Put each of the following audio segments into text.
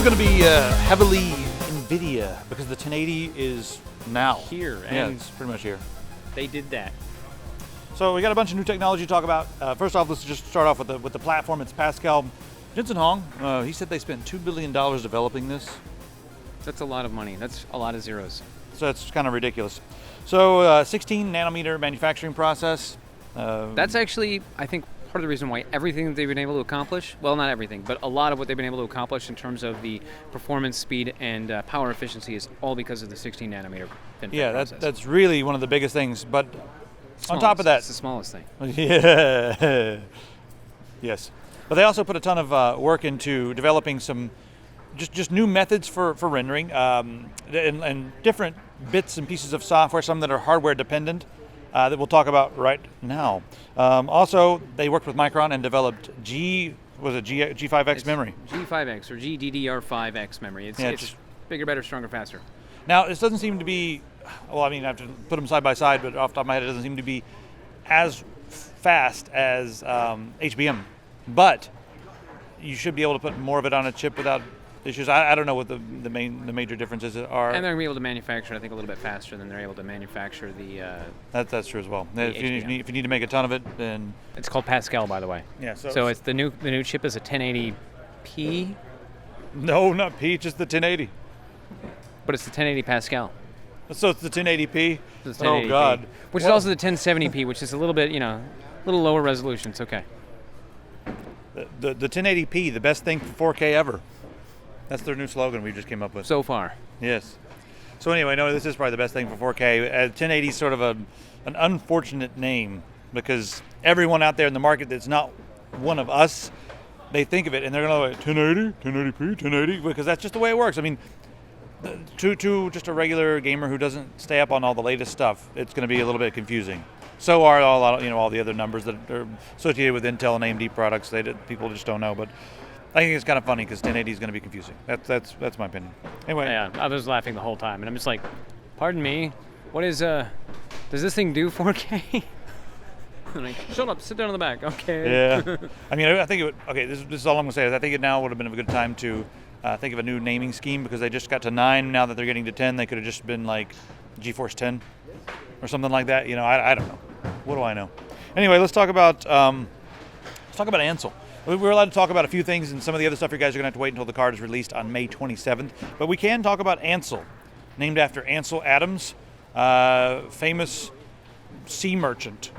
going to be heavily NVIDIA because the 1080 is now. Here. Yeah, And it's pretty much here. they did that. So we got a bunch of new technology to talk about. First off, let's just start off with the platform. It's Pascal. Jensen Huang, he said they spent $2 billion developing this. That's a lot of money. That's a lot of zeros. So it's kind of ridiculous. So 16 nanometer manufacturing process. That's actually, I think, part of the reason why everything that they've been able to accomplish, well, not everything, but a lot of what they've been able to accomplish in terms of the performance, speed, and power efficiency is all because of the 16 nanometer FinFET process. That's really one of the biggest things. But Smallest. on top of that, It's the smallest thing. Yeah. Yes. But they also put a ton of work into developing some just new methods for rendering and different bits and pieces of software, some that are hardware dependent, that we'll talk about right now. Also, they worked with Micron and developed G5X memory. G5X or GDDR5X memory. It's just bigger, better, stronger, faster. Now, this doesn't seem to be, well, I mean, I have to put them side by side, but off the top of my head, it doesn't seem to be as fast as HBM. But you should be able to put more of it on a chip without issues. I don't know what the major differences are. And they're going to be able to manufacture, I think, a little bit faster than they're able to manufacture the... That's true as well. If you need to make a ton of it, then... It's called Pascal, by the way. Yeah. So it's the new chip is a 1080p? No, not P, just the 1080. But it's the 1080 Pascal. So it's the 1080p? It's the 1080p, Oh, God. Which is also the 1070p, which is a little bit, a little lower resolution. It's okay. The 1080p, the best thing for 4K ever. That's their new slogan we just came up with. So far. Yes. So anyway, no, this is probably the best thing for 4K. 1080 is sort of an unfortunate name because everyone out there in the market that's not one of us, they think of it and they're going to go, 1080, 1080p, 1080, because that's just the way it works. I mean, to just a regular gamer who doesn't stay up on all the latest stuff, it's going to be a little bit confusing. So are all the other numbers that are associated with Intel and AMD products. People just don't know, but I think it's kind of funny because 1080 is going to be confusing. That's my opinion. Anyway. Yeah, I was laughing the whole time, and I'm just like, pardon me, what is does this thing do 4K? I'm like, shut up, sit down in the back. Okay. Yeah. I mean, I think it would. Okay, this is all I'm going to say. Is I think it now would have been a good time to think of a new naming scheme because they just got to 9. Now that they're getting to 10, they could have just been like GeForce 10 or something like that. I don't know. What do I know? Anyway, let's talk about Ansel. We're allowed to talk about a few things, and some of the other stuff you guys are going to have to wait until the card is released on May 27th. But we can talk about Ansel, named after Ansel Adams, famous sea merchant.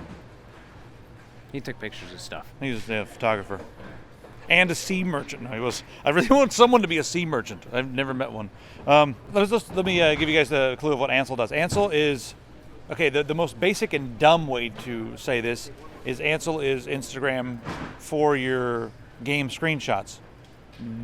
He took pictures of stuff. He was a photographer. And a sea merchant. No, he was. I really want someone to be a sea merchant. I've never met one. Let me give you guys the clue of what Ansel does. Ansel is, the most basic and dumb way to say this is Ansel is Instagram for your game screenshots.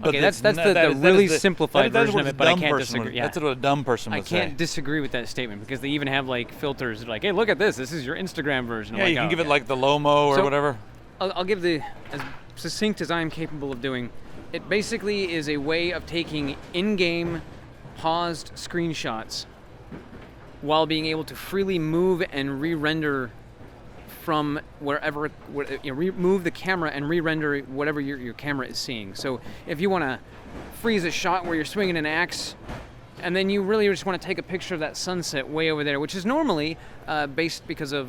Okay, that's the really simplified version of it, but I can't disagree. That's what a dumb person would say. I can't disagree with that statement because they even have like filters like, hey, look at this. This is your Instagram version. Yeah, you can give it like the Lomo or whatever. I'll give as succinct as I'm capable of doing. It basically is a way of taking in-game paused screenshots while being able to freely move and re-render from wherever, move the camera and re-render whatever your camera is seeing. So if you want to freeze a shot where you're swinging an axe, and then you really just want to take a picture of that sunset way over there, which is normally based because of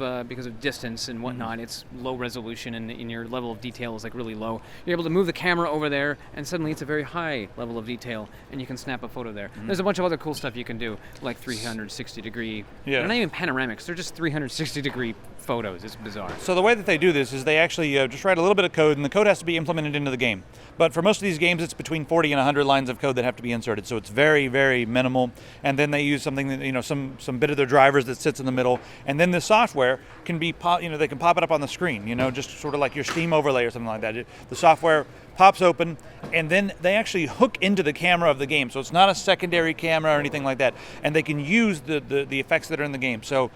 distance and whatnot. Mm-hmm. It's low resolution and your level of detail is like really low. You're able to move the camera over there, and suddenly it's a very high level of detail, and you can snap a photo there. Mm-hmm. There's a bunch of other cool stuff you can do, like 360 degree. Yeah. They're not even panoramics. They're just 360 degree photos. It's bizarre. So the way that they do this is they actually just write a little bit of code, and the code has to be implemented into the game. But for most of these games, it's between 40 and 100 lines of code that have to be inserted. So it's very, very minimal. And then they use something that, some bit of their drivers that sits in the middle. And then the software can be, they can pop it up on the screen, just sort of like your Steam overlay or something like that. The software pops open, and then they actually hook into the camera of the game. So it's not a secondary camera or anything like that. And they can use the effects that are in the game. So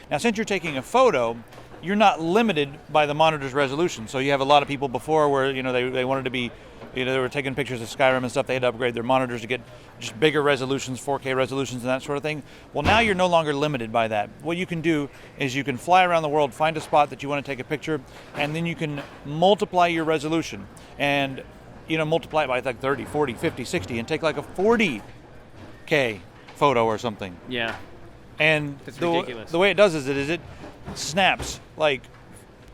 now, since you're taking a photo, you're not limited by the monitor's resolution. So you have a lot of people before where, they wanted to be, they were taking pictures of Skyrim and stuff. They had to upgrade their monitors to get just bigger resolutions, 4K resolutions and that sort of thing. Well, now you're no longer limited by that. What you can do is you can fly around the world, find a spot that you want to take a picture, and then you can multiply your resolution. And multiply it by like 30, 40, 50, 60, and take like a 40K photo or something. Yeah. And That's ridiculous. The way it does is it snaps like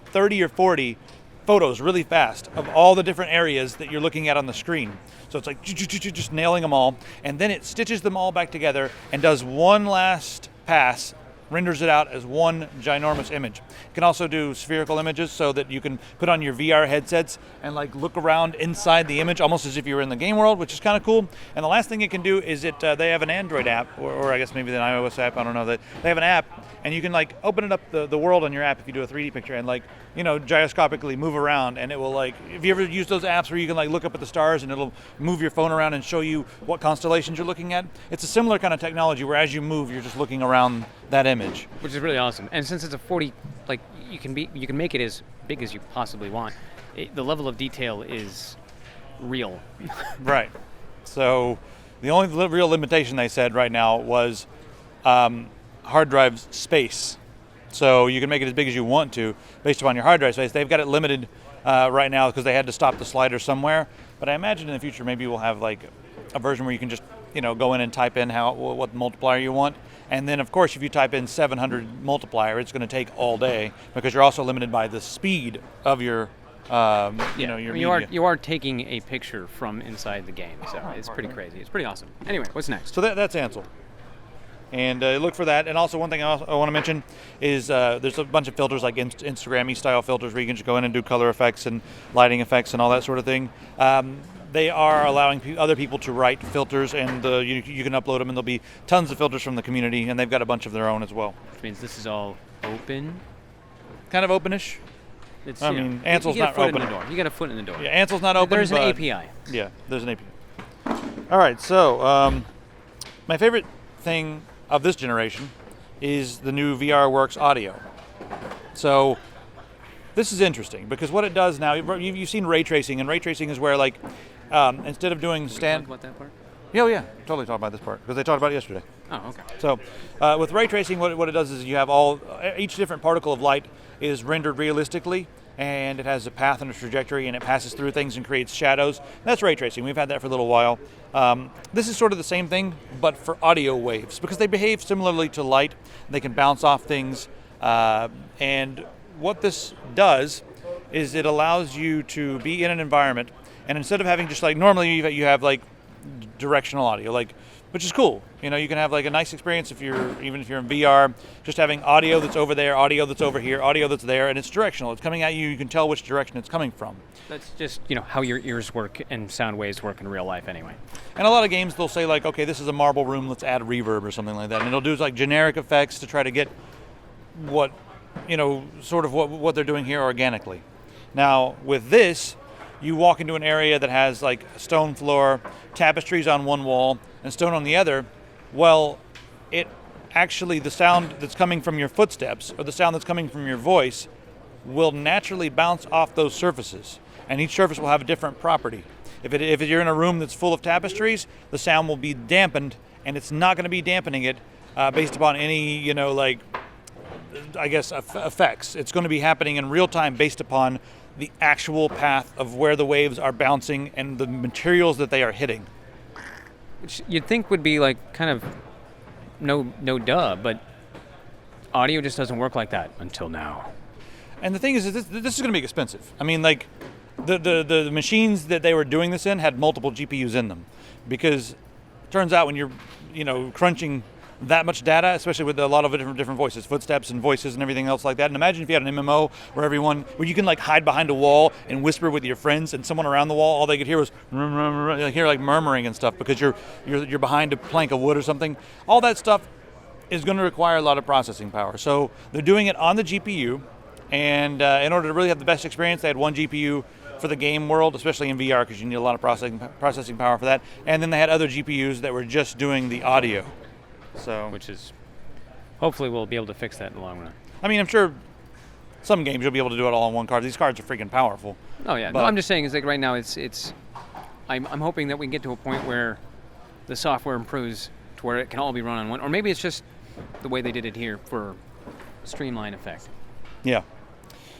30 or 40 photos really fast of all the different areas that you're looking at on the screen. So it's like just nailing them all, and then it stitches them all back together and does one last pass, renders it out as one ginormous image. It can also do spherical images so that you can put on your VR headsets and like look around inside the image almost as if you were in the game world, which is kind of cool. And the last thing it can do is they have an Android app, or I guess maybe an iOS app, I don't know, that they have an app, and you can like open it up the world on your app if you do a 3D picture and like gyroscopically move around, and it will like, if you ever use those apps where you can like look up at the stars and it'll move your phone around and show you what constellations you're looking at. It's a similar kind of technology where as you move you're just looking around that image, which is really awesome. And since it's a 40, like you can make it as big as you possibly want. The level of detail is real. Right. So the only real limitation they said right now was hard drive space. So you can make it as big as you want to based upon your hard drive space. They've got it limited right now because they had to stop the slider somewhere. But I imagine in the future maybe we'll have like a version where you can just go in and type in what multiplier you want. And then of course if you type in 700 multiplier, it's going to take all day because you're also limited by the speed of your your media. You are taking a picture from inside the game, so it's pretty crazy. It's pretty awesome. Anyway, what's next? So that's Ansel. And look for that. And also one thing I want to mention is there's a bunch of filters like Instagram-y style filters where you can just go in and do color effects and lighting effects and all that sort of thing. They are allowing other people to write filters, and you can upload them, and there'll be tons of filters from the community, and they've got a bunch of their own as well. Which means this is all open? Kind of openish. I mean, Ansel's not open. You got a foot in the door. Yeah, Ansel's not open. There's an API. Yeah, there's an API. All right, so my favorite thing of this generation is the new VRWorks audio. So this is interesting because what it does now, you've seen ray tracing, and ray tracing is where like instead of doing Talk about that part? Yeah, totally talk about this part because they talked about it yesterday. Oh, okay. So with ray tracing, what it does is you have each different particle of light is rendered realistically, and it has a path and a trajectory, and it passes through things and creates shadows. That's ray tracing. We've had that for a little while. This is sort of the same thing, but for audio waves, because they behave similarly to light. They can bounce off things, and what this does is it allows you to be in an environment, and instead of having just like normally you have like directional audio, like, which is cool. You can have like a nice experience even if you're in VR, just having audio that's over there, audio that's over here, audio that's there, and it's directional. It's coming at you. You can tell which direction it's coming from. That's just how your ears work and sound waves work in real life anyway. And a lot of games they'll say like, okay, this is a marble room, let's add reverb or something like that, and it'll do like generic effects to try to get what they're doing here organically. Now with this, you walk into an area that has like a stone floor, tapestries on one wall, and stone on the other. Well, the sound that's coming from your footsteps or the sound that's coming from your voice will naturally bounce off those surfaces, and each surface will have a different property. If you're in a room that's full of tapestries, the sound will be dampened, and it's not going to be dampening it based upon any effects. It's going to be happening in real time based upon the actual path of where the waves are bouncing and the materials that they are hitting. Which you'd think would be like kind of no duh, but audio just doesn't work like that until now. And the thing is, this is going to be expensive. I mean, like the machines that they were doing this in had multiple GPUs in them, because it turns out when you're crunching that much data, especially with a lot of different voices, footsteps and voices and everything else like that. And imagine if you had an MMO where you can like hide behind a wall and whisper with your friends, and someone around the wall, all they could hear was hear like murmuring and stuff because you're behind a plank of wood or something. All that stuff is going to require a lot of processing power. So they're doing it on the GPU, and in order to really have the best experience, they had one GPU for the game world, especially in VR, because you need a lot of processing power for that. And then they had other GPUs that were just doing the audio. So, which is, hopefully we'll be able to fix that in the long run. I mean, I'm sure some games you'll be able to do it all on one card. These cards are freaking powerful. Oh yeah, no, I'm just saying, it's like right now I'm hoping that we can get to a point where the software improves to where it can all be run on one, or maybe it's just the way they did it here for streamline effect. Yeah.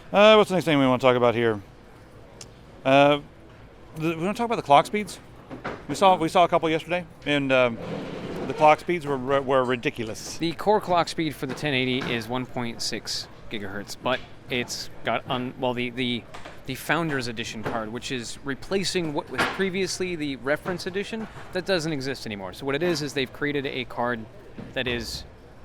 What's the next thing we want to talk about here? We want to talk about the clock speeds. We saw a couple yesterday, and the clock speeds were ridiculous. The core clock speed for the 1080 is 1.6 gigahertz, but it's got the Founders Edition card, which is replacing what was previously the Reference Edition. That doesn't exist anymore. So what it is they've created a card that is.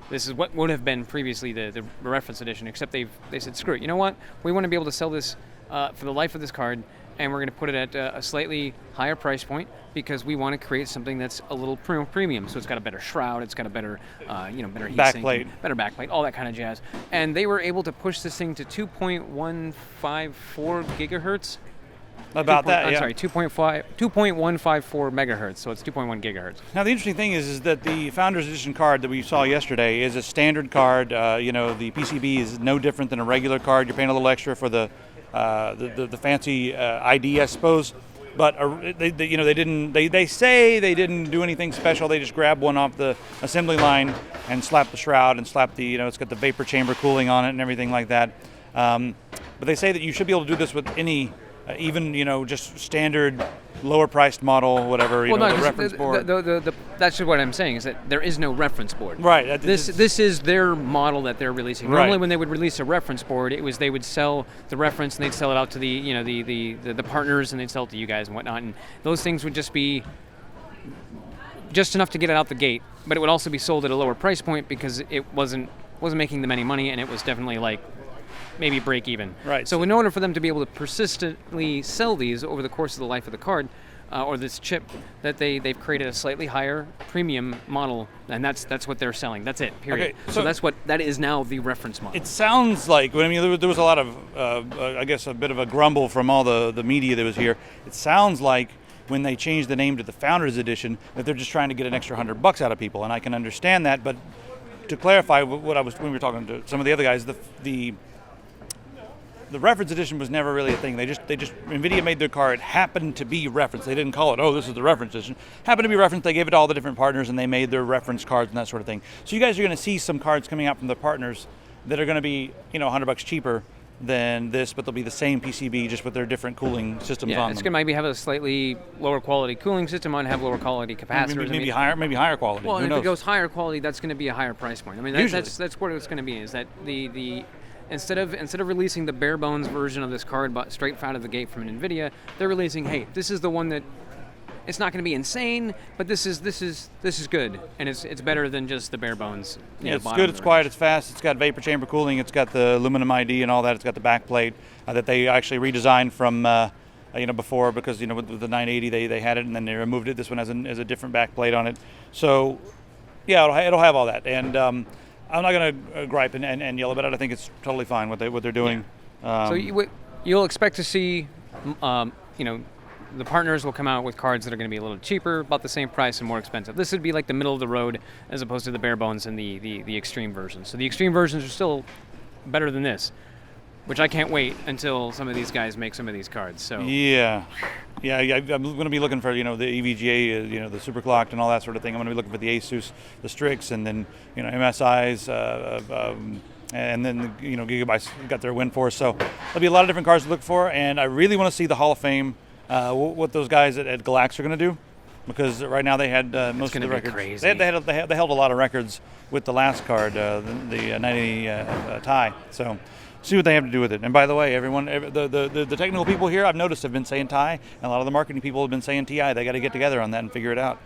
This is what would have been previously the Reference Edition, except they said, screw it. You know what? We want to be able to sell this for the life of this card, and we're going to put it at a slightly higher price point because we want to create something that's a little premium. So it's got a better shroud, it's got a better, better heat backplate, sink, better backplate, all that kind of jazz. And they were able to push this thing to 2.154 gigahertz. About that, I'm yeah. sorry, 2.154 megahertz, so it's 2.1 gigahertz. Now, the interesting thing is that the Founders Edition card that we saw yesterday is a standard card. The PCB is no different than a regular card. You're paying a little extra for the fancy ID, I suppose. But they say they didn't do anything special. They just grabbed one off the assembly line and slapped the shroud and slapped the, it's got the vapor chamber cooling on it and everything like that. But they say that you should be able to do this with any. Even just standard lower priced model, whatever, the reference board. That's just what I'm saying, is that there is no reference board. Right. This is their model that they're releasing. Right. Normally when they would release a reference board, it was they would sell the reference and they'd sell it out to the partners, and they'd sell it to you guys and whatnot, and those things would just be just enough to get it out the gate, but it would also be sold at a lower price point because it wasn't making them any money, and it was definitely like maybe break even. Right. So in order for them to be able to persistently sell these over the course of the life of the card, or this chip, that they've created a slightly higher premium model, and that's what they're selling. That's it. Period. Okay, so that is now the reference model. It sounds like, there was a lot of, I guess, a bit of a grumble from all the media that was here. It sounds like when they changed the name to the Founders Edition, that they're just trying to get an extra $100 out of people, and I can understand that. But to clarify when we were talking to some of the other guys, the Reference Edition was never really a thing. They just NVIDIA made their card happen to be Reference. They didn't call it, this is the Reference Edition. Happened to be Reference. They gave it to all the different partners, and they made their reference cards and that sort of thing. So you guys are going to see some cards coming out from the partners that are going to be, $100 cheaper than this, but they'll be the same PCB, just with their different cooling systems on them. It's going to maybe have a slightly lower quality cooling system on, have lower quality capacitors. Maybe higher quality. Well, Who and knows? if it goes higher quality, that's going to be a higher price point. I mean, that's what it's going to be. Is that the Instead of releasing the bare bones version of this card straight out of the gate from NVIDIA, they're releasing, hey, this is the one that it's not going to be insane, but this is good, and it's better than just the bare bones. It's good, it's quiet, it's fast, it's got vapor chamber cooling, it's got the aluminum ID and all that, it's got the back plate that they actually redesigned from before, because with the 980 they had it and then they removed it. This one has a different back plate on it. So yeah, it'll have all that, and I'm not going to gripe and yell about it. I think it's totally fine what they're doing. Yeah. So you'll expect to see, the partners will come out with cards that are going to be a little cheaper, about the same price, and more expensive. This would be like the middle of the road as opposed to the bare bones and the extreme versions. So the extreme versions are still better than this, which I can't wait until some of these guys make some of these cards. So yeah, I'm going to be looking for the EVGA, the superclocked and all that sort of thing. I'm going to be looking for the Asus, the Strix, and then MSIs, and then Gigabyte's got their WinForce. So there'll be a lot of different cards to look for, and I really want to see the Hall of Fame, what those guys at Galax are going to do, because right now they had most of the records. Crazy. They held a lot of records with the last card, the 980 Ti. So. See what they have to do with it. And by the way, everyone, the technical people here, I've noticed, have been saying Ti, and a lot of the marketing people have been saying Ti. They got to get together on that and figure it out.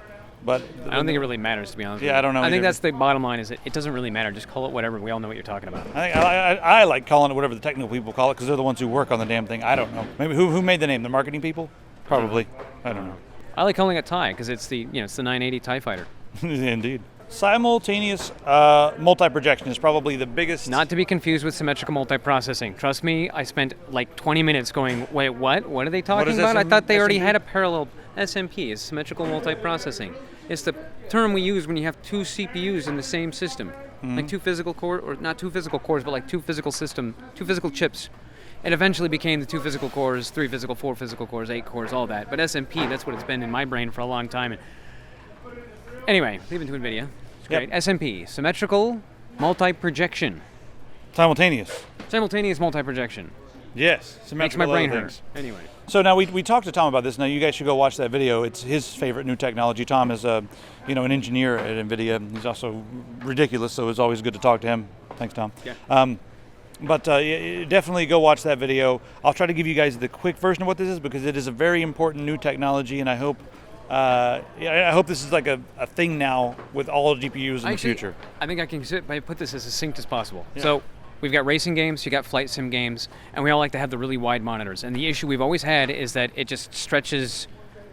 But I don't think it really matters, to be honest with you. I don't know. I think that's the bottom line, is it doesn't really matter. Just call it whatever. We all know what you're talking about. I like calling it whatever the technical people call it, because they're the ones who work on the damn thing. I don't know. Maybe who made the name? The marketing people? Probably. I don't know. I like calling it Ti because it's the 980 TIE Fighter. Indeed. Simultaneous multi-projection is probably the biggest. Not to be confused with symmetrical multiprocessing. Trust me, I spent like 20 minutes going, wait, what? What are they talking about? I thought they already had a parallel. SMP is symmetrical multiprocessing. It's the term we use when you have two CPUs in the same system. Mm-hmm. Like two physical cores, or not two physical cores, but like two physical chips. It eventually became the 2 physical cores, 3 physical, 4 physical cores, 8 cores, all that. But SMP, that's what it's been in my brain for a long time. And anyway, leaving to NVIDIA. It's great. Yep. SMP, symmetrical multi-projection. Simultaneous Multi-projection. Yes, Makes my symmetrical brain other hurt. things. Anyway. So now we talked to Tom about this. Now you guys should go watch that video. It's his favorite new technology. Tom is an engineer at NVIDIA. He's also ridiculous, so it's always good to talk to him. Thanks, Tom. Yeah. But definitely go watch that video. I'll try to give you guys the quick version of what this is because it is a very important new technology, and I hope this is like a thing now with all GPUs in the future. I think I can put this as succinct as possible. Yeah. So we've got racing games, you got flight sim games, and we all like to have the really wide monitors. And the issue we've always had is that it just stretches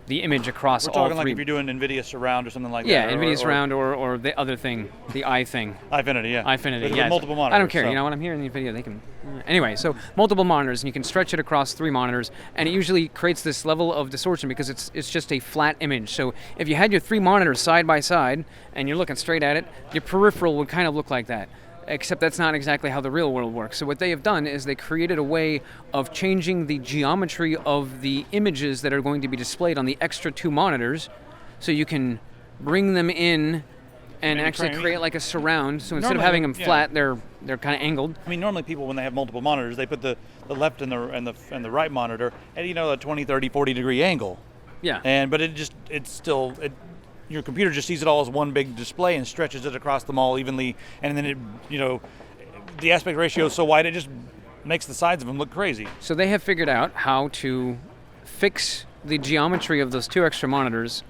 the image across We're all talking three. like if you're doing NVIDIA Surround or something like yeah, that. NVIDIA Surround or the other thing, the thing. Ifinity, yeah. Ifinity, with yeah. multiple monitors. I don't care. So. You know what I'm hearing in the video, they can. Anyway, so multiple monitors, and you can stretch it across 3 monitors, and it usually creates this level of distortion because it's just a flat image. So if you had your 3 monitors side by side and you're looking straight at it, your peripheral would kind of look like that. Except that's not exactly how the real world works. So what they have done is they created a way of changing the geometry of the images that are going to be displayed on the extra 2 monitors, so you can bring them in and actually create like a surround. So instead of having them flat, they're kind of angled. I mean, normally people, when they have multiple monitors, they put the left and the right monitor at a 20, 30, 40 degree angle. Yeah. But your computer just sees it all as one big display and stretches it across them all evenly, and then the aspect ratio is so wide it just makes the sides of them look crazy. So they have figured out how to fix the geometry of those 2 extra monitors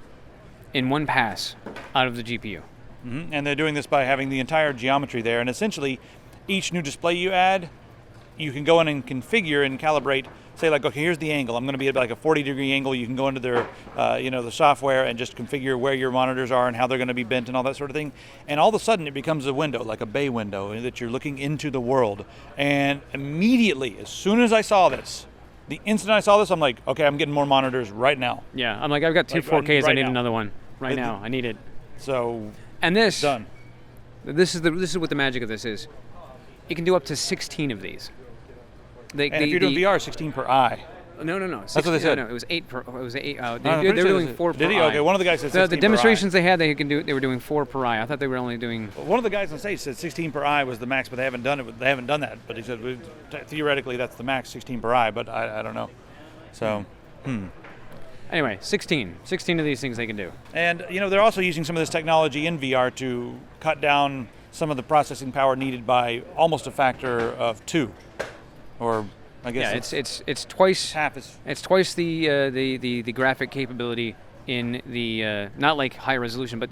in one pass out of the GPU. Mm-hmm. And they're doing this by having the entire geometry there, and essentially each new display you add, you can go in and configure and calibrate. Say like, okay, here's the angle. I'm going to be at like a 40-degree angle. You can go into their, the software and just configure where your monitors are and how they're going to be bent and all that sort of thing. And all of a sudden, it becomes a window, like a bay window, that you're looking into the world. And immediately, as soon as I saw this, the instant I saw this, I'm like, okay, I'm getting more monitors right now. Yeah, I'm like, I've got 2 4Ks. I need another one right now. I need it. So, and this done. This is what the magic of this is. You can do up to 16 of these. And if you're doing VR, 16 per eye. No. That's what they said. No, it was 8 per. It was 8. They were doing 4 per eye. Okay, one of the guys said 16 the per demonstrations they had, they were doing 4 per eye. I thought they were only doing. One of the guys on stage said 16 per eye was the max, but they haven't done it. They haven't done that. But he said theoretically that's the max, 16 per eye. But I don't know. So. Anyway, 16 of these things they can do. And they're also using some of this technology in VR to cut down some of the processing power needed by almost a factor of 2, or I guess it's twice half as. It's twice the graphic capability in the not like high resolution, but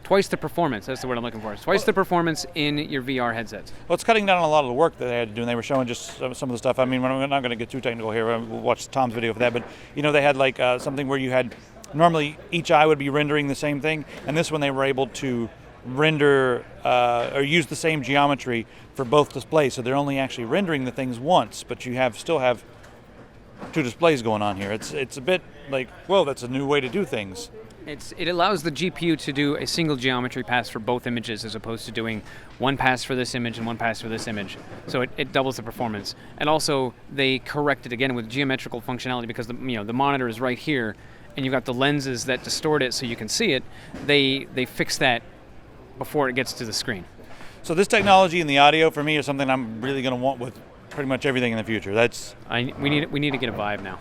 twice the performance. That's the word I'm looking for. It's twice the performance in your VR headsets. Well, it's cutting down on a lot of the work that they had to do, and they were showing just some of the stuff. I mean, we're not going to get too technical here. We'll watch Tom's video for that. But they had like something where you had normally each eye would be rendering the same thing, and this one they were able to render or use the same geometry for both displays, so they're only actually rendering the things once, but you still have 2 displays going on here. It's a bit like, whoa, that's a new way to do things. It allows the GPU to do a single geometry pass for both images as opposed to doing one pass for this image and one pass for this image. So it doubles the performance. And also they correct it again with geometrical functionality because the monitor is right here and you've got the lenses that distort it so you can see it. They fix that before it gets to the screen. So this technology and the audio for me is something I'm really going to want with pretty much everything in the future. We need to get a Vive now.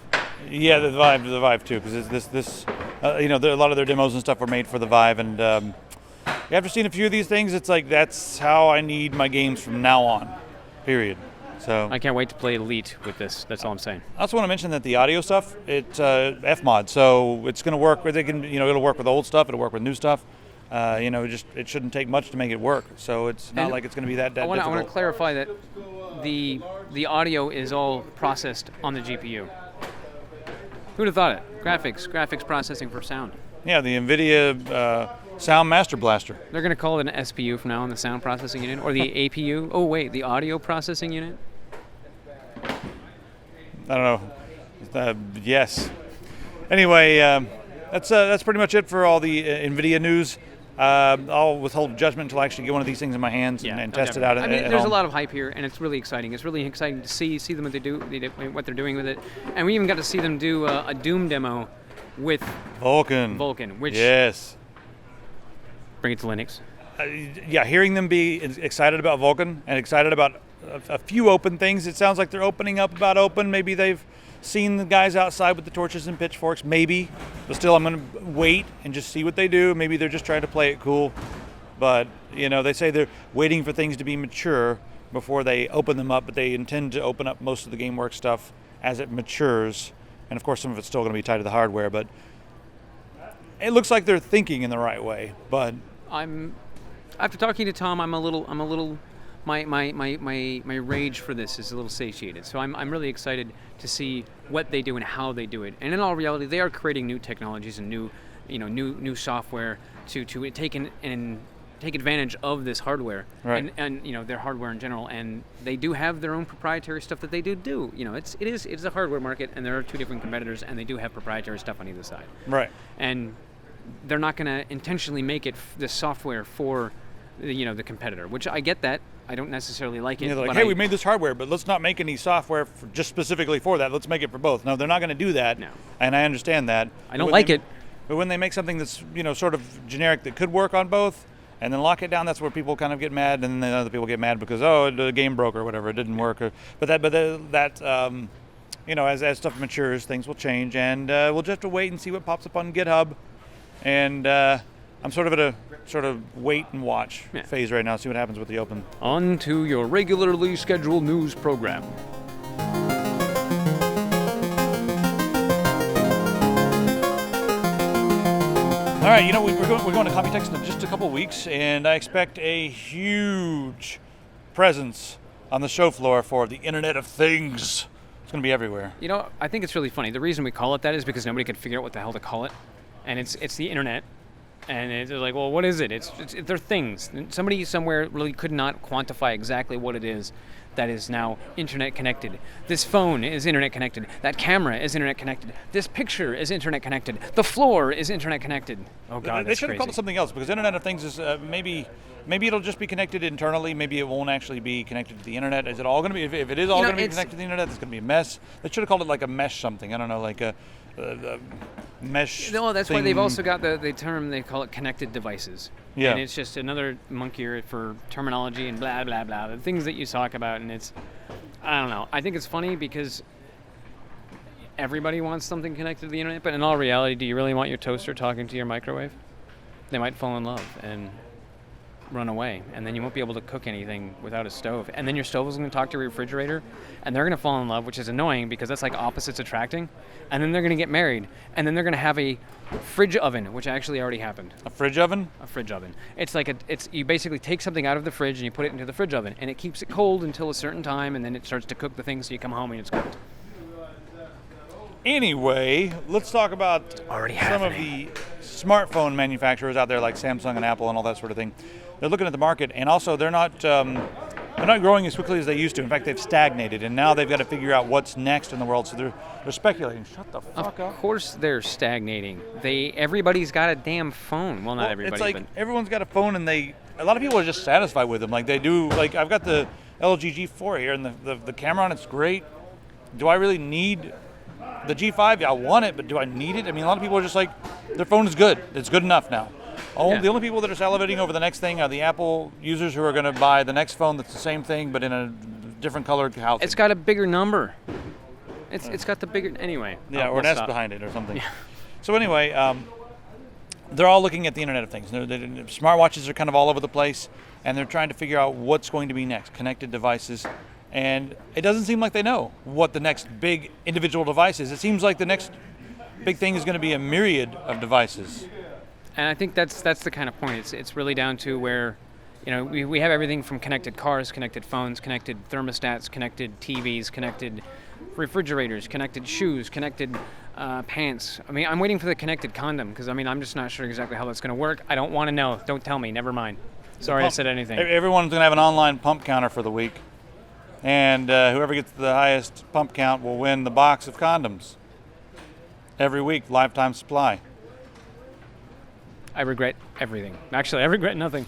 Yeah, the Vive too, because this a lot of their demos and stuff were made for the Vive, and after seeing a few of these things, it's like that's how I need my games from now on. Period. So I can't wait to play Elite with this. That's all I'm saying. I also want to mention that the audio stuff, it's Fmod, so it's going to work. It'll work with old stuff. It'll work with new stuff. It shouldn't take much to make it work. So it's not like it's going to be that difficult. I want to clarify that the audio is all processed on the GPU. Who'd have thought it? Graphics processing for sound. Yeah, the NVIDIA Sound Master Blaster. They're going to call it an SPU from now on, the sound processing unit, or the APU. Oh wait, the audio processing unit. I don't know. Yes. Anyway, that's pretty much it for all the NVIDIA news. I'll withhold judgment until I actually get one of these things in my hands and test it out. There's a lot of hype here, and it's really exciting. It's really exciting to see them what they're doing with it, and we even got to see them do a Doom demo with Vulkan, which yes, bring it to Linux. Hearing them be excited about Vulkan and excited about a few open things. It sounds like they're opening up about open. Maybe they've seen the guys outside with the torches and pitchforks, maybe. But still, I'm going to wait and just see what they do. Maybe they're just trying to play it cool. But, they say they're waiting for things to be mature before they open them up, but they intend to open up most of the GameWorks stuff as it matures. And, of course, some of it's still going to be tied to the hardware, but it looks like they're thinking in the right way. But after talking to Tom, I'm a little my rage for this is a little satiated. So I'm really excited to see what they do and how they do it. And in all reality, they are creating new technologies and new software to take advantage of this hardware, right. and their hardware in general. And they do have their own proprietary stuff that they do. It's a hardware market, and there are two different competitors, and they do have proprietary stuff on either side. Right. And they're not going to intentionally make it the software for the competitor, which I get that. I don't necessarily like it. They're like, hey, we made this hardware, but let's not make any software just specifically for that. Let's make it for both. No, they're not going to do that. No. And I understand that. I don't like it. But when they make something that's, sort of generic that could work on both, and then lock it down, that's where people kind of get mad, and then other people get mad because, the game broke or whatever, it didn't work. As stuff matures, things will change, and we'll just have to wait and see what pops up on GitHub. And I'm sort of at a wait and watch phase right now, see what happens with the open. On to your regularly scheduled news program. All right, we're going to Computex in just a couple weeks, and I expect a huge presence on the show floor for the Internet of Things. It's going to be everywhere. I think it's really funny. The reason we call it that is because nobody could figure out what the hell to call it, and it's the internet, and it's like, well, what is it? They're things. Somebody somewhere really could not quantify exactly what it is that is now internet connected. This phone is internet connected. That camera is internet connected. This picture is internet connected. The floor is internet connected. Oh God, they should have called it something else, because Internet of Things is maybe it'll just be connected internally. Maybe it won't actually be connected to the internet. Is it all going to be? If it is all going to be connected to the internet, it's going to be a mess. They should have called it like a mesh something. I don't know, like a mesh. No, that's thing. why they've also got the term, they call it connected devices. Yeah. And it's just another monkey for terminology and blah, blah, blah. The things that you talk about, and I don't know. I think it's funny because everybody wants something connected to the internet, but in all reality, do you really want your toaster talking to your microwave? They might fall in love and run away, and then you won't be able to cook anything without a stove. And then your stove is going to talk to your refrigerator, and they're going to fall in love, which is annoying because that's like opposites attracting. And then they're going to get married, and then they're going to have a fridge oven, which actually already happened. A fridge oven? A fridge oven. It's like you basically take something out of the fridge and you put it into the fridge oven, and it keeps it cold until a certain time, and then it starts to cook the thing, so you come home and it's cooked. Anyway, let's talk about some of the smartphone manufacturers out there like Samsung and Apple and all that sort of thing. They're looking at the market, and also they're not growing as quickly as they used to. In fact, they've stagnated, and now they've got to figure out what's next in the world. So they're speculating. Shut the fuck up. Of course they're stagnating. Everybody's got a damn phone. Well, not everybody. It's like but everyone's got a phone, and a lot of people are just satisfied with them. Like they do. Like I've got the LG G4 here, and the camera on it's great. Do I really need the G5? Yeah, I want it, but do I need it? I mean, a lot of people are just like, their phone is good. It's good enough now. The only people that are salivating over the next thing are the Apple users who are going to buy the next phone that's the same thing but in a different colored housing. It's got a bigger number. It's got the bigger anyway. Yeah, or an S behind it or something. Yeah. So anyway, they're all looking at the Internet of Things. Smartwatches are kind of all over the place, and they're trying to figure out what's going to be next. Connected devices. And it doesn't seem like they know what the next big individual device is. It seems like the next big thing is going to be a myriad of devices. And I think that's the kind of point. It's really down to where, we have everything from connected cars, connected phones, connected thermostats, connected TVs, connected refrigerators, connected shoes, connected pants. I mean, I'm waiting for the connected condom because, I'm just not sure exactly how that's going to work. I don't want to know. Don't tell me. Never mind. Sorry I said anything. Everyone's going to have an online pump counter for the week. And whoever gets the highest pump count will win the box of condoms. Every week, lifetime supply. I regret everything. Actually, I regret nothing.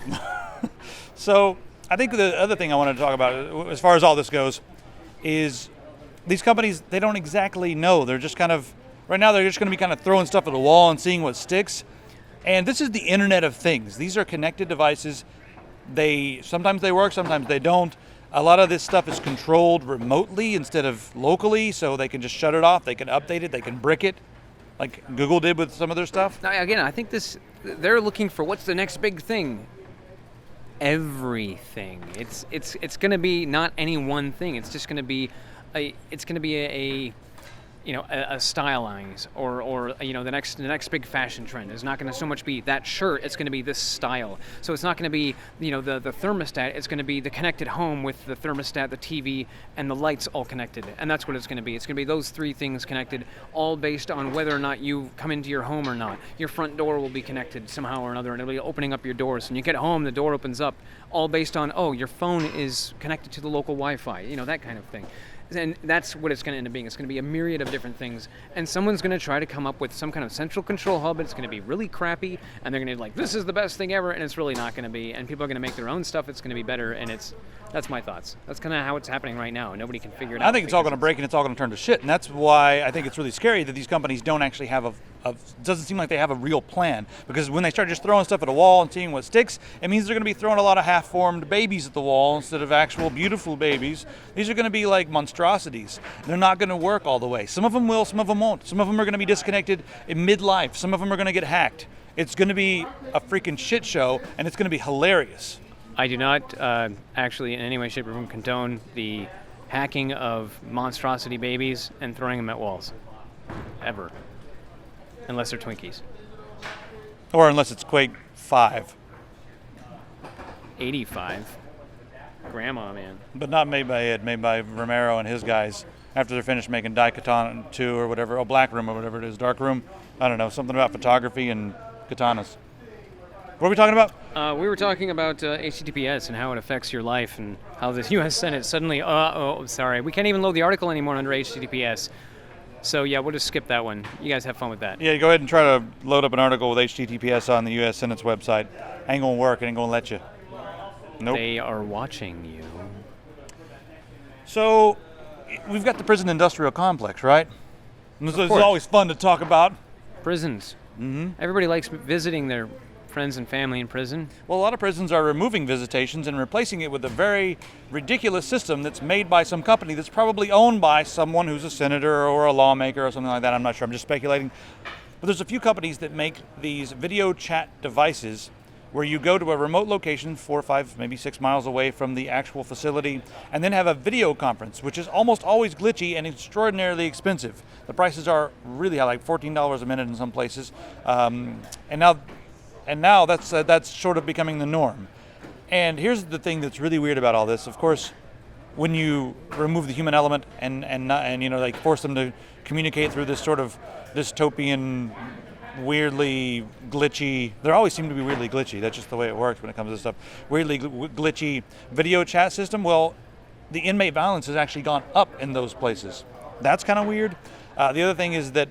So, I think the other thing I wanted to talk about, as far as all this goes, is these companies, they don't exactly know. They're just kind of, right now they're just going to be kind of throwing stuff at the wall and seeing what sticks. And this is the Internet of Things. These are connected devices. Sometimes they work, sometimes they don't. A lot of this stuff is controlled remotely instead of locally, so they can just shut it off, they can update it, they can brick it, like Google did with some of their stuff. Now, again, I think they're looking for what's the next big thing. Everything. It's going to be not any one thing. It's just going to be a stylings or the next big fashion trend is not going to so much be that shirt. It's going to be this style. So it's not going to be the thermostat. It's going to be the connected home with the thermostat, the TV, and the lights all connected. And that's what it's going to be. It's going to be those three things connected, all based on whether or not you come into your home or not. Your front door will be connected somehow or another, and it'll be opening up your doors. And you get home, the door opens up, all based on your phone is connected to the local Wi-Fi. That kind of thing. And that's what it's going to end up being. It's going to be a myriad of different things. And someone's going to try to come up with some kind of central control hub. It's going to be really crappy. And they're going to be like, this is the best thing ever. And it's really not going to be. And people are going to make their own stuff. It's going to be better. And that's my thoughts. That's kind of how it's happening right now. Nobody can figure it out. I think it's all going to break and it's all going to turn to shit. And that's why I think it's really scary that these companies don't actually have doesn't seem like they have a real plan. Because when they start just throwing stuff at a wall and seeing what sticks, it means they're going to be throwing a lot of half-formed babies at the wall instead of actual beautiful babies. These are going to be like monstrosities. They're not going to work all the way. Some of them will, some of them won't. Some of them are going to be disconnected in midlife. Some of them are going to get hacked. It's going to be a freaking shit show, and it's going to be hilarious. I do not actually in any way, shape, or form condone the hacking of monstrosity babies and throwing them at walls. Ever. Unless they're Twinkies. Or unless it's Quake 5. 85. Grandma, man. But not made by Ed, made by Romero and his guys after they're finished making Daikatana 2 or whatever, Black Room or whatever it is, Dark Room. I don't know, something about photography and katanas. What are we talking about? We were talking about HTTPS and how it affects your life and how the U.S. Senate suddenly, sorry, we can't even load the article anymore under HTTPS. So yeah, we'll just skip that one. You guys have fun with that. Yeah, go ahead and try to load up an article with HTTPS on the U.S. Senate's website. Ain't gonna work, it ain't gonna let you. Nope. They are watching you. So, we've got the prison industrial complex, right? This is always fun to talk about. Prisons. Mm-hmm. Everybody likes visiting their friends and family in prison. Well, a lot of prisons are removing visitations and replacing it with a very ridiculous system that's made by some company that's probably owned by someone who's a senator or a lawmaker or something like that. I'm not sure. I'm just speculating. But there's a few companies that make these video chat devices where you go to a remote location 4, 5, maybe 6 miles away from the actual facility and then have a video conference, which is almost always glitchy and extraordinarily expensive. The prices are really high, like $14 a minute in some places. And now that's sort of becoming the norm. And here's the thing that's really weird about all this. Of course, when you remove the human element and force them to communicate through this sort of dystopian, weirdly glitchy, they always seem to be weirdly glitchy. That's just the way it works when it comes to this stuff. Weirdly glitchy video chat system. Well, the inmate violence has actually gone up in those places. That's kind of weird. The other thing is that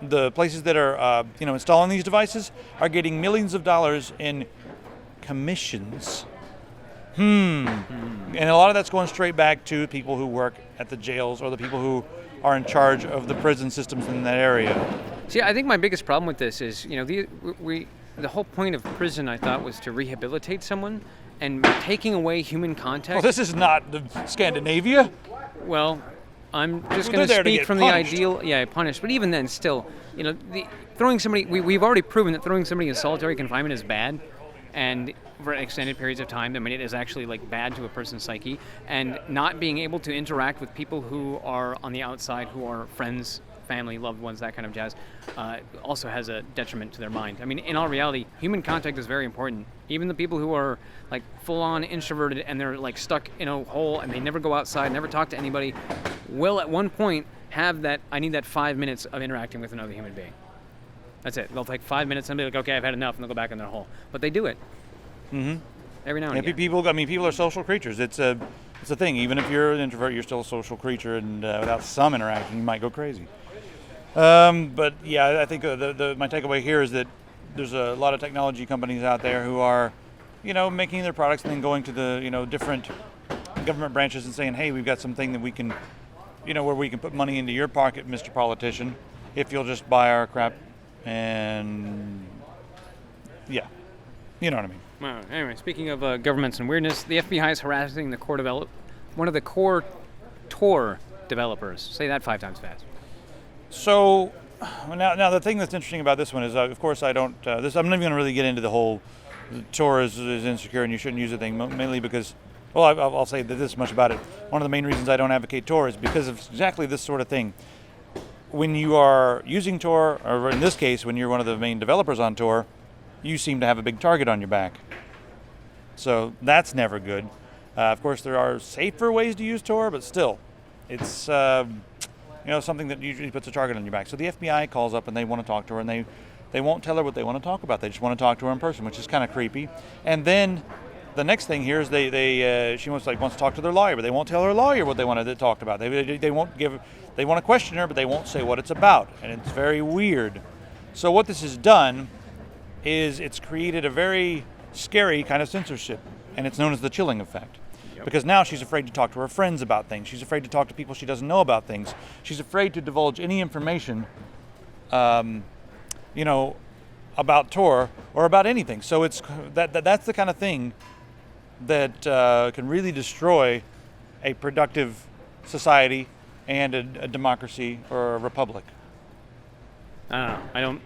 the places that are installing these devices are getting millions of dollars in commissions. And a lot of that's going straight back to people who work at the jails or the people who are in charge of the prison systems in that area. See, I think my biggest problem with this is, the whole point of prison, I thought, was to rehabilitate someone, and taking away human contact. Well, this is not Scandinavia. Well, I'm just going to speak from punished. the ideal. Yeah, punished. But even then, still, throwing somebody. We've already proven that throwing somebody in solitary confinement is bad, and for extended periods of time. I mean, it is actually bad to a person's psyche, and not being able to interact with people who are on the outside, who are friends, family, loved ones, that kind of jazz, also has a detriment to their mind. I mean, in all reality, human contact is very important. Even the people who are full-on introverted and they're stuck in a hole and they never go outside, never talk to anybody, will at one point have that, I need that 5 minutes of interacting with another human being. That's it. They'll take 5 minutes and be like, okay, I've had enough, and they'll go back in their hole. But they do it. Mm-hmm. Every now and again. People are social creatures. It's a thing. Even if you're an introvert, you're still a social creature, and without some interaction, you might go crazy. But yeah, I think my takeaway here is that there's a lot of technology companies out there who are, making their products and then going to the, different government branches and saying, hey, we've got something that we can, where we can put money into your pocket, Mr. Politician, if you'll just buy our crap. And yeah, you know what I mean. Well, anyway, speaking of governments and weirdness, the FBI is harassing the Court one of the core Tor developers. Say that 5 times fast. So now the thing that's interesting about this one is, of course, I don't. I'm not even going to really get into the whole Tor is insecure and you shouldn't use the thing, mainly because. Well, I'll say this much about it. One of the main reasons I don't advocate Tor is because of exactly this sort of thing. When you are using Tor, or in this case, when you're one of the main developers on Tor, you seem to have a big target on your back. So that's never good. Of course, there are safer ways to use Tor, but still, it's something that usually puts a target on your back. So the FBI calls up and they want to talk to her, and they won't tell her what they want to talk about. They just want to talk to her in person, which is kind of creepy. And then the next thing here is she wants to talk to their lawyer, but they won't tell her lawyer what they want to talk about. They want to question her, but they won't say what it's about, and it's very weird. So what this has done is it's created a very scary kind of censorship, and it's known as the chilling effect. Yep. Because now she's afraid to talk to her friends about things. She's afraid to talk to people she doesn't know about things. She's afraid to divulge any information, about Tor or about anything. So it's that's the kind of thing that can really destroy a productive society and a democracy or a republic. I don't know.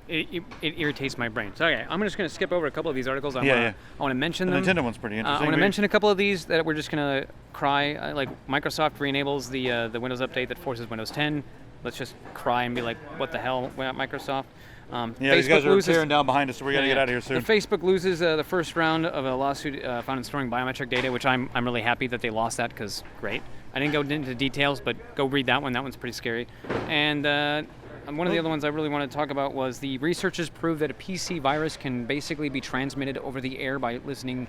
It irritates my brain. So I'm just going to skip over a couple of these articles. I want to mention them. The Nintendo one's pretty interesting. I want to mention a couple of these that we're just going to cry. Like Microsoft re-enables the Windows update that forces Windows 10. Let's just cry and be like, what the hell, Microsoft? These guys are tearing down behind us, so we got to get out of here soon. Facebook loses the first round of a lawsuit found in storing biometric data, which I'm really happy that they lost that, because great. I didn't go into details, but go read that one. That one's pretty scary. And one of the other ones I really want to talk about was the researchers proved that a PC virus can basically be transmitted over the air by listening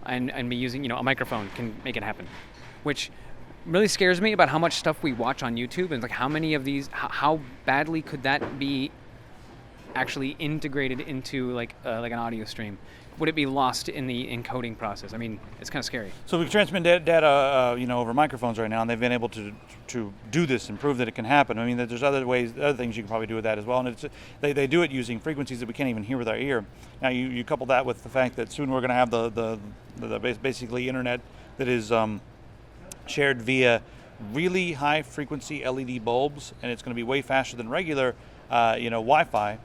and be using, a microphone can make it happen, which really scares me about how much stuff we watch on YouTube, and like how many of these, how badly could that be actually integrated into like an audio stream? Would it be lost in the encoding process? I mean, it's kind of scary. So we transmit data, over microphones right now, and they've been able to do this and prove that it can happen. I mean, there's other things you can probably do with that as well, and they do it using frequencies that we can't even hear with our ear. Now you couple that with the fact that soon we're going to have the basically internet that is shared via really high frequency LED bulbs, and it's going to be way faster than regular, Wi-Fi.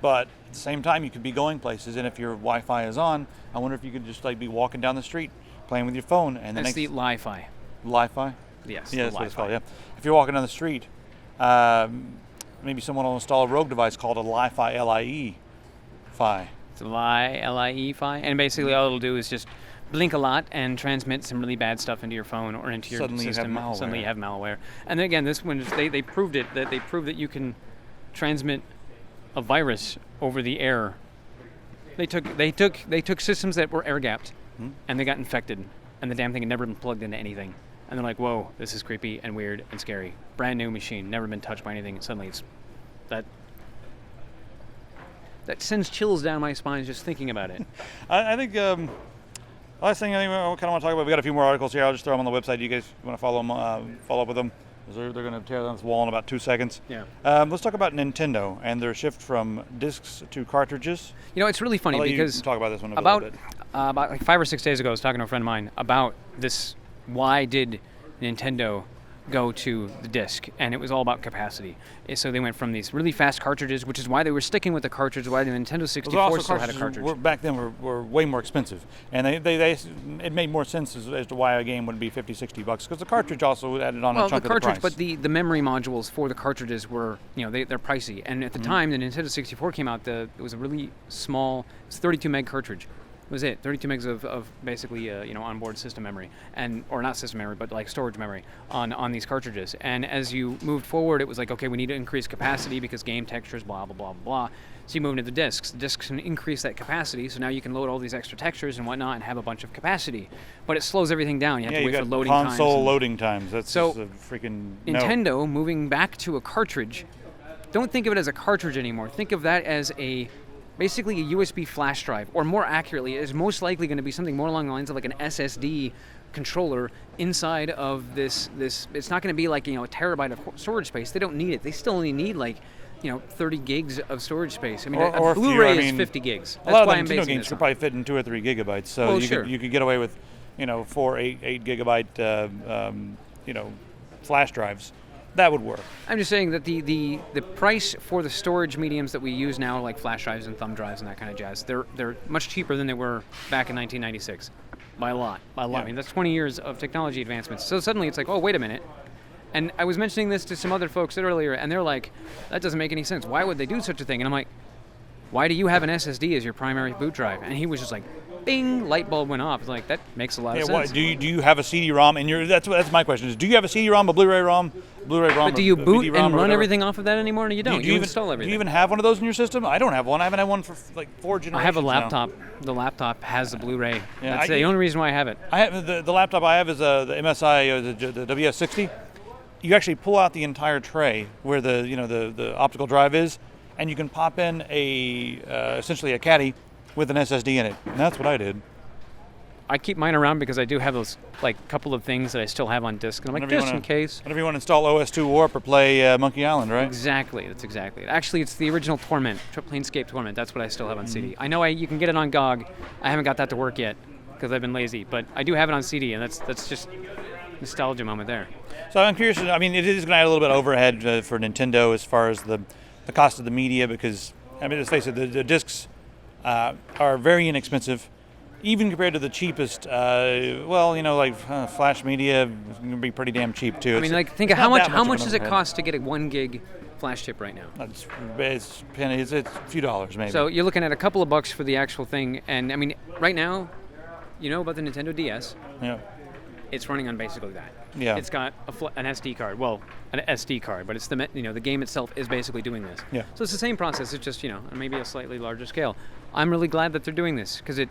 But at the same time, you could be going places, and if your Wi-Fi is on, I wonder if you could just be walking down the street, playing with your phone, and that's the Li-Fi. Li-Fi? Yes. Yeah, that's what it's called. Yeah. If you're walking down the street, maybe someone will install a rogue device called a Li-Fi, L-I-E-Fi. It's a Li-Fi, and basically all it'll do is just blink a lot and transmit some really bad stuff into your phone or into your system. Suddenly you have malware. And then again, this one they proved it. That they proved that you can transmit a virus over the air. They took systems that were air gapped, and they got infected, and the damn thing had never been plugged into anything. And they're like, whoa, this is creepy and weird and scary. Brand new machine, never been touched by anything, and suddenly it's that sends chills down my spine just thinking about it. I think last thing I kind of want to talk about, we got a few more articles here. I'll just throw them on the website. You guys want to follow up with them? They're going to tear down this wall in about 2 seconds. Yeah. Let's talk about Nintendo and their shift from discs to cartridges. It's really funny because you talk about this one a little bit. About like 5 or 6 days ago, I was talking to a friend of mine about this. Why did Nintendo go to the disc? And it was all about capacity. So they went from these really fast cartridges, which is why they were sticking with the cartridge, why the Nintendo 64 still had a cartridge. Back then were way more expensive. And it made more sense as to why a game would be $50, $60, because the cartridge also added on a chunk of the price. But the memory modules for the cartridges were, they're pricey. And at the time, the Nintendo 64 came out, it was a really small, it's 32 meg cartridge. Was it 32 megs of basically onboard system memory, or not system memory, but like storage memory on these cartridges. And as you moved forward, it was like, okay, we need to increase capacity because game textures, blah blah blah blah. So you move into the discs. The discs can increase that capacity, so now you can load all these extra textures and whatnot and have a bunch of capacity. But it slows everything down. You have to wait for loading times. Console loading times. That's so just a freaking Nintendo moving back to a cartridge. Don't think of it as a cartridge anymore. Think of that as basically a USB flash drive, or more accurately, is most likely going to be something more along the lines of like an SSD controller inside of this. It's not going to be like a terabyte of storage space. They don't need it. They still only need 30 gigs of storage space. I mean, a Blu-ray is 50 gigs. That's a lot why of Nintendo games could probably fit in 2 or 3 gigabytes. So you could get away with for 8 gigabyte, flash drives, that would work. I'm just saying that the price for the storage mediums that we use now, like flash drives and thumb drives and that kind of jazz, they're much cheaper than they were back in 1996, by a lot. Yeah. I mean, that's 20 years of technology advancements. So suddenly it's like, oh, wait a minute. And I was mentioning this to some other folks earlier, and they're like, that doesn't make any sense. Why would they do such a thing? And I'm like, why do you have an SSD as your primary boot drive? And he was just like, bing, light bulb went off. It's like, that makes a lot of sense. What, do you have a CD-ROM in your? That's my question. Is do you have a CD-ROM, a Blu-ray ROM, But do you boot DVD-ROM and or run whatever? everything off of that anymore? No, you don't. You even install everything. Do you even have one of those in your system? I don't have one. I haven't had one for like 4 generations. I have a now. laptop. The laptop has the Blu-ray. Yeah, That's the only reason why I have it. I have the laptop I have is the MSI, the WS60. You actually pull out the entire tray where the optical drive is, and you can pop in essentially a caddy with an SSD in it. And that's what I did. I keep mine around because I do have those couple of things that I still have on disk, and I'm like, just in case. Whenever you want to install OS2 Warp or play Monkey Island, right? Exactly. That's exactly it. Actually, it's the original Torment, Planescape Torment. That's what I still have on CD. I know you can get it on GOG. I haven't got that to work yet because I've been lazy, but I do have it on CD, and that's just nostalgia moment there. So I'm curious. I mean, it is going to add a little bit of overhead for Nintendo as far as the cost of the media, because I mean, let's face it, the discs are very inexpensive. Even compared to the cheapest, flash media is going to be pretty damn cheap too. I mean, think of how much does it cost to get a 1 gig flash chip right now? It's pennies. It's a few dollars maybe. So you're looking at a couple of bucks for the actual thing, and I mean, right now, you know about the Nintendo DS? Yeah. It's running on basically that. Yeah. It's got an SD card. Well, an SD card, but it's the game itself is basically doing this. Yeah. So it's the same process. It's just maybe a slightly larger scale. I'm really glad that they're doing this because it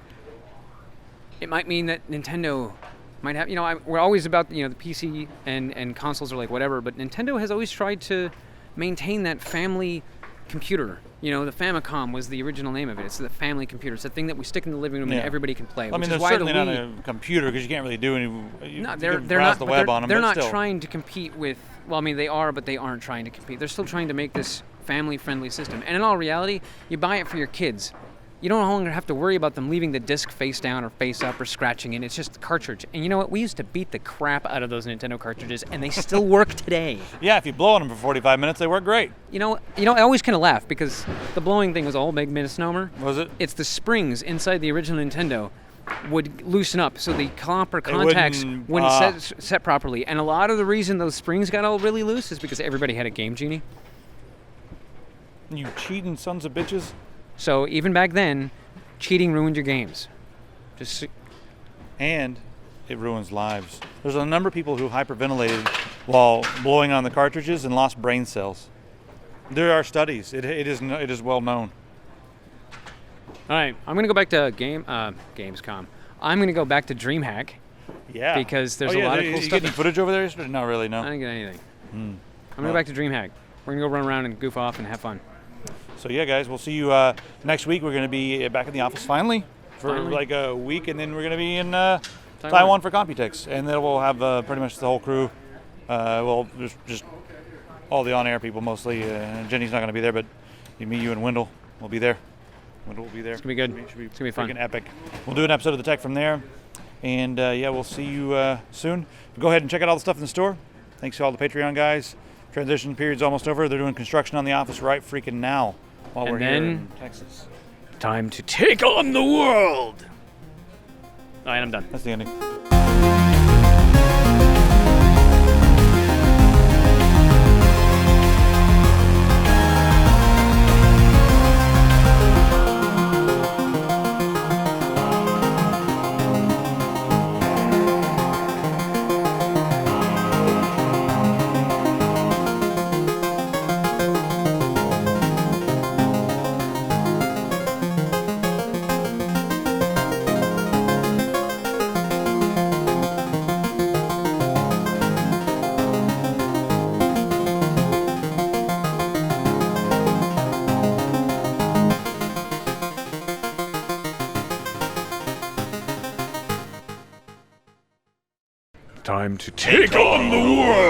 might mean that Nintendo might have, we're always about, the PC and consoles are like whatever, but Nintendo has always tried to maintain that family computer. The Famicom was the original name of it. It's the family computer. It's the thing that we stick in the living room and everybody can play. I mean, there's certainly not a computer because you can't really do any. No, they're not. The web on them. They're not still. trying to compete with. Well, I mean, they are, but they aren't trying to compete. They're still trying to make this family-friendly system. And in all reality, you buy it for your kids. You don't no longer have to worry about them leaving the disc face down or face up or scratching it. It's just the cartridge. And you know what? We used to beat the crap out of those Nintendo cartridges, and they still work today. Yeah, if you blow on them for 45 minutes, they work great. I always kind of laugh because the blowing thing was a whole big misnomer. Was it? It's the springs inside the original Nintendo would loosen up so the copper contacts wouldn't set properly. And a lot of the reason those springs got all really loose is because everybody had a Game Genie. You cheating sons of bitches. So even back then, cheating ruined your games. And it ruins lives. There's a number of people who hyperventilated while blowing on the cartridges and lost brain cells. There are studies. It is well known. All right, I'm going to go back to Gamescom. I'm going to go back to DreamHack. Yeah. Because there's a lot of cool Did you stuff. get any footage over there yesterday? Not really, no. I didn't get anything. I'm going to go back to DreamHack. We're going to go run around and goof off and have fun. So yeah, guys, we'll see you next week. We're going to be back in the office finally for like a week, and then we're going to be in Taiwan for Computex, and then we'll have pretty much the whole crew. Just all the on-air people mostly. Jenny's not going to be there, but me, you, and Wendell will be there. Wendell will be there. It's going to be good. It's going to be fun. Freaking epic. We'll do an episode of the tech from there, and we'll see you soon. Go ahead and check out all the stuff in the store. Thanks to all the Patreon guys. Transition period's almost over. They're doing construction on the office right freaking now while we're here in Texas. Time to take on the world. All right, I'm done. That's the ending. Time to take on the world!